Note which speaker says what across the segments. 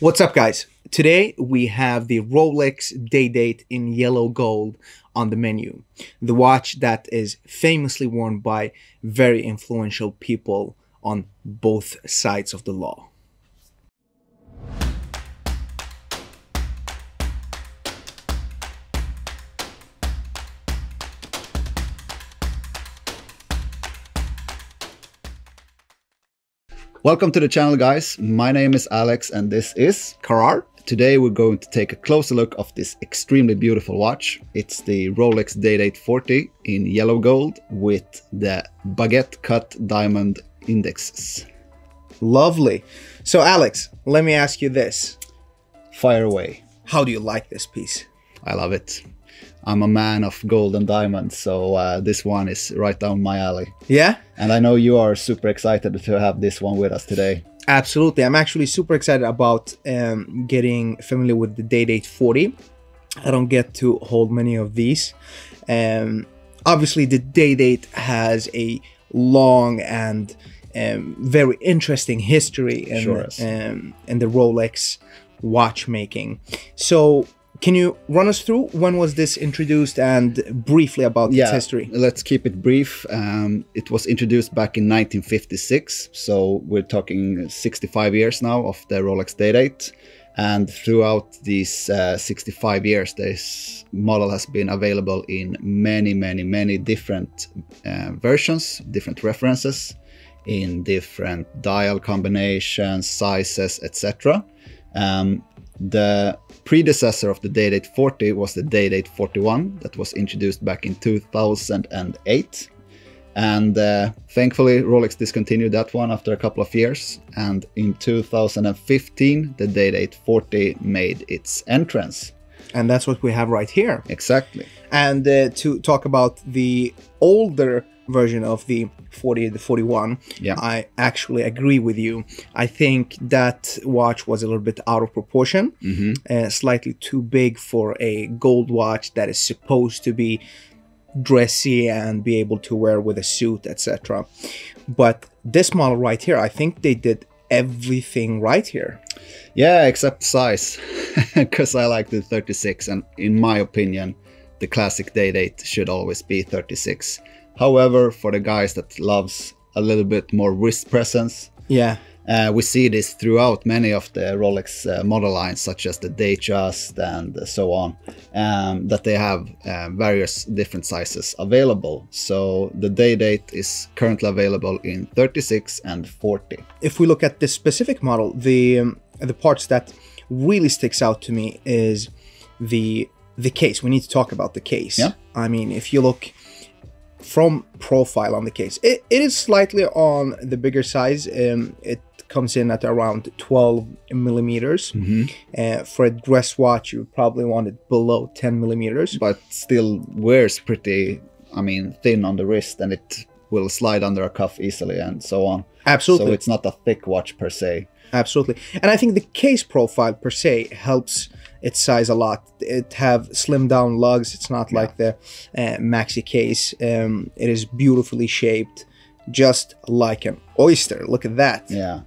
Speaker 1: What's up, guys? Today we have the Rolex Day-Date in yellow gold on the menu. The watch that is famously worn by very influential people on both sides of the law.
Speaker 2: Welcome to the channel, guys. My name is Alex and this is
Speaker 1: Karar?
Speaker 2: Today we're going to take a closer look of this extremely beautiful watch. It's the Rolex Day-Date 40 in yellow gold with the Baguette cut diamond indexes.
Speaker 1: Lovely. So Alex, let me ask you this.
Speaker 2: Fire away.
Speaker 1: How do you like this piece?
Speaker 2: I love it. I'm a man of gold and diamonds, so this one is right down my alley.
Speaker 1: Yeah?
Speaker 2: And I know you are super excited to have this one with us today.
Speaker 1: Absolutely. I'm actually super excited about getting familiar with the Day-Date 40. I don't get to hold many of these. Obviously, the Day-Date has a long and very interesting history in the Rolex watchmaking. So, can you run us through when was this introduced and briefly about its history?
Speaker 2: Let's keep it brief. It was introduced back in 1956, so we're talking 65 years now of the Rolex Day-Date. And throughout these 65 years, this model has been available in many different versions, different references, in different dial combinations, sizes, etc. The predecessor of the Day-Date 40 was the Day-Date 41 that was introduced back in 2008. And thankfully, Rolex discontinued that one after a couple of years. And in 2015, the Day-Date 40 made its entrance.
Speaker 1: And that's what we have right here.
Speaker 2: Exactly.
Speaker 1: And to talk about the older version of the 40, the 41, I actually agree with you. I think that watch was a little bit out of proportion, slightly too big for a gold watch that is supposed to be dressy and be able to wear with a suit, etc. But this model right here, I think they did everything right here.
Speaker 2: Yeah, except size, because I like the 36, and in my opinion, the classic Day-Date should always be 36. However, for the guys that loves a little bit more wrist presence, we see this throughout many of the Rolex model lines, such as the Datejust and so on, that they have various different sizes available. So the Day-Date is currently available in 36 and 40.
Speaker 1: If we look at this specific model, the parts that really sticks out to me is the case. We need to talk about the case.
Speaker 2: Yeah.
Speaker 1: I mean, if you look from profile on the case, it is slightly on the bigger size. It comes in at around 12 millimeters. For a dress watch, you probably want it below 10 millimeters.
Speaker 2: But still wears pretty, I mean, thin on the wrist, and it will slide under a cuff easily and so on.
Speaker 1: Absolutely.
Speaker 2: So it's not a thick watch per se.
Speaker 1: Absolutely. And I think the case profile per se helps its size a lot. It have slimmed down lugs. It's not like the maxi case. It is beautifully shaped, just like an oyster. Look at that.
Speaker 2: Yeah,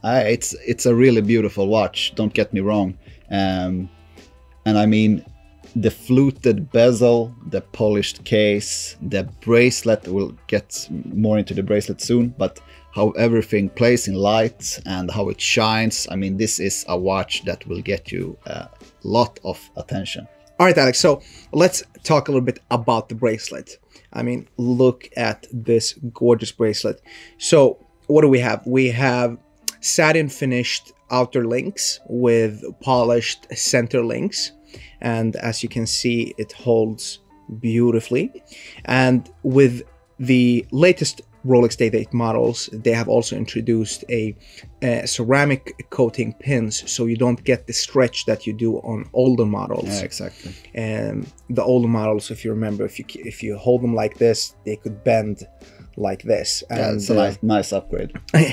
Speaker 2: it's a really beautiful watch. Don't get me wrong. And I mean, the fluted bezel, the polished case, the bracelet. We'll get more into the bracelet soon, but how everything plays in light and how it shines. I mean, this is a watch that will get you a lot of attention.
Speaker 1: All right, Alex, so let's talk a little bit about the bracelet. I mean, look at this gorgeous bracelet. So what do we have? We have satin finished outer links with polished center links. And as you can see, it holds beautifully. And with the latest Rolex Day-Date models, they have also introduced a ceramic coating pins, so you don't get the stretch that you do on older models.
Speaker 2: Yeah, exactly.
Speaker 1: And the older models, if you remember, if you hold them like this, they could bend like this. And
Speaker 2: yeah, it's a nice upgrade.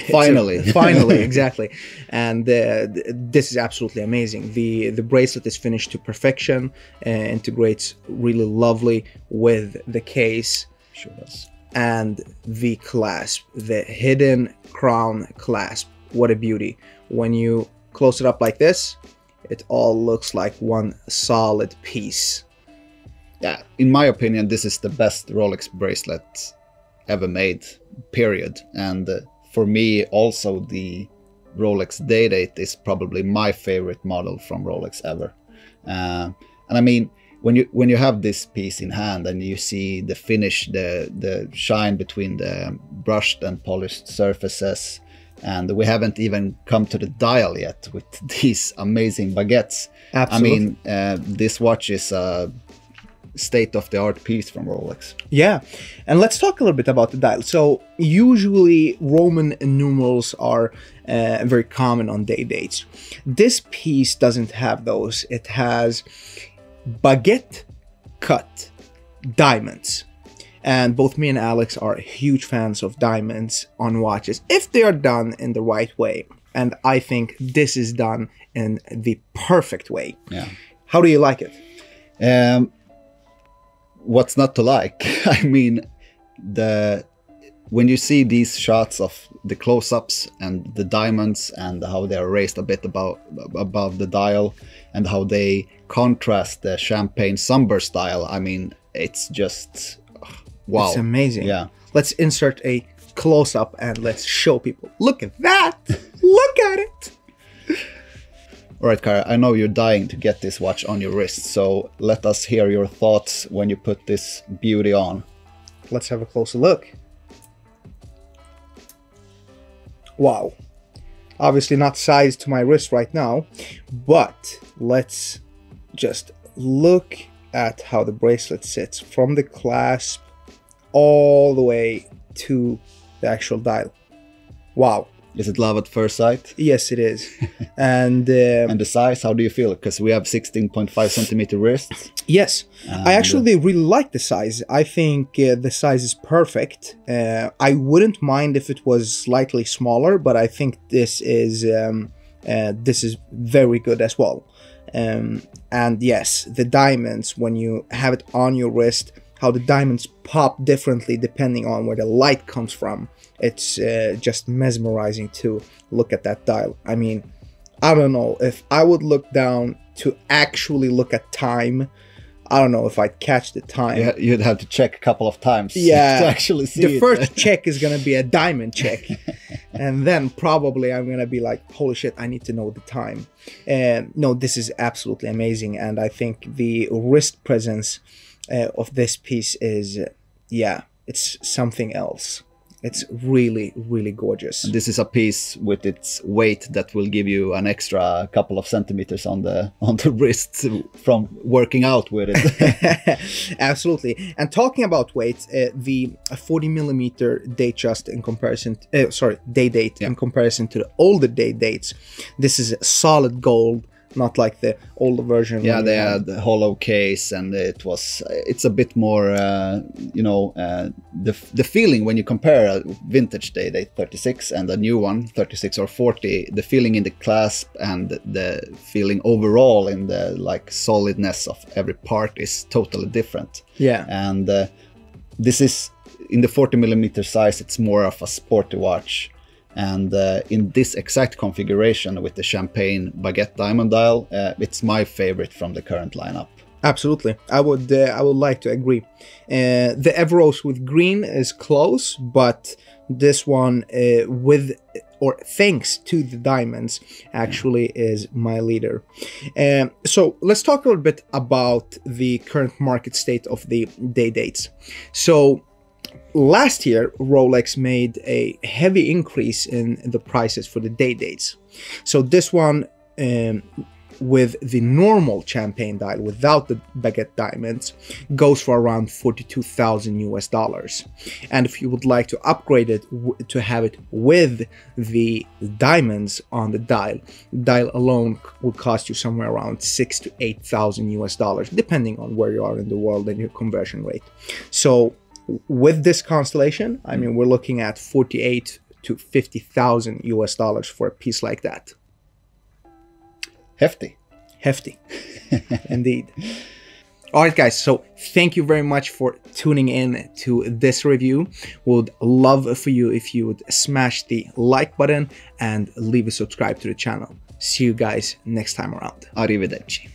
Speaker 2: Finally.
Speaker 1: Finally, exactly. And this is absolutely amazing. The bracelet is finished to perfection, integrates really lovely with the case.
Speaker 2: Sure does.
Speaker 1: And the clasp, the hidden crown clasp. What a beauty. When you close it up like this, it all looks like one solid piece.
Speaker 2: Yeah, in my opinion, this is the best Rolex bracelet ever made, period. And for me, also the Rolex Day-Date is probably my favorite model from Rolex ever. And I mean, when you have this piece in hand and you see the finish, the shine between the brushed and polished surfaces, and we haven't even come to the dial yet with these amazing baguettes.
Speaker 1: Absolutely.
Speaker 2: I mean, this watch is a state-of-the-art piece from Rolex.
Speaker 1: Yeah, and let's talk a little bit about the dial. So usually Roman numerals are very common on day dates. This piece doesn't have those. It has baguette cut diamonds. And both me and Alex are huge fans of diamonds on watches if they are done in the right way. And I think this is done in the perfect way.
Speaker 2: Yeah.
Speaker 1: How do you like it?
Speaker 2: What's not to like? I mean, when you see these shots of the close-ups and the diamonds and how they are raised a bit above the dial and how they contrast the champagne sunburst style, I mean, it's just wow.
Speaker 1: It's amazing.
Speaker 2: Yeah.
Speaker 1: Let's insert a close-up and let's show people. Look at that! Look at it!
Speaker 2: All right, Kara, I know you're dying to get this watch on your wrist, so let us hear your thoughts when you put this beauty on.
Speaker 1: Let's have a closer look. Wow. Obviously not sized to my wrist right now, but let's just look at how the bracelet sits from the clasp all the way to the actual dial. Wow.
Speaker 2: Is it love at first sight?
Speaker 1: Yes, it is. And
Speaker 2: and the size, how do you feel? Because we have 16.5 centimeter wrists.
Speaker 1: Yes, I actually really like the size. I think the size is perfect. I wouldn't mind if it was slightly smaller, but I think this is very good as well. And yes, the diamonds, when you have it on your wrist, how the diamonds pop differently depending on where the light comes from. It's just mesmerizing to look at that dial. I mean, I don't know, if I would look down to actually look at time, I don't know if I'd catch the time.
Speaker 2: Yeah, you'd have to check a couple of times to actually see
Speaker 1: the
Speaker 2: it.
Speaker 1: first check is going to be a diamond check. And then probably I'm going to be like, holy shit, I need to know the time. No, this is absolutely amazing. And I think the wrist presence of this piece is, it's something else. It's really, really gorgeous.
Speaker 2: And this is a piece with its weight that will give you an extra couple of centimeters on the wrist from working out with it.
Speaker 1: Absolutely. And talking about weight, the 40 millimeter Day-Date in comparison, Day-Date in comparison to the older Day-Dates, this is solid gold. Not like the older version.
Speaker 2: Yeah, they had the hollow case, and it's a bit more, the feeling when you compare a vintage Day-Date 36 and a new one, 36 or 40, the feeling in the clasp and the feeling overall in the like solidness of every part is totally different.
Speaker 1: Yeah.
Speaker 2: And this is, in the 40 millimeter size, it's more of a sporty watch. And in this exact configuration with the champagne baguette diamond dial, it's my favorite from the current lineup.
Speaker 1: Absolutely, I would like to agree. The Everose with green is close, but this one thanks to the diamonds, actually is my leader. So let's talk a little bit about the current market state of the Day-Dates. So last year, Rolex made a heavy increase in the prices for the Day-Dates. So this one, with the normal champagne dial without the baguette diamonds, goes for around $42,000 US. And if you would like to upgrade it to have it with the diamonds on the dial alone would cost you somewhere around $6,000 to $8,000 US, depending on where you are in the world and your conversion rate. So with this constellation, I mean, we're looking at $48,000 to $50,000 US for a piece like that.
Speaker 2: Hefty.
Speaker 1: Indeed. All right, guys, so thank you very much for tuning in to this review. Would love for you if you would smash the like button and leave a subscribe to the channel. See you guys next time around.
Speaker 2: Arrivederci.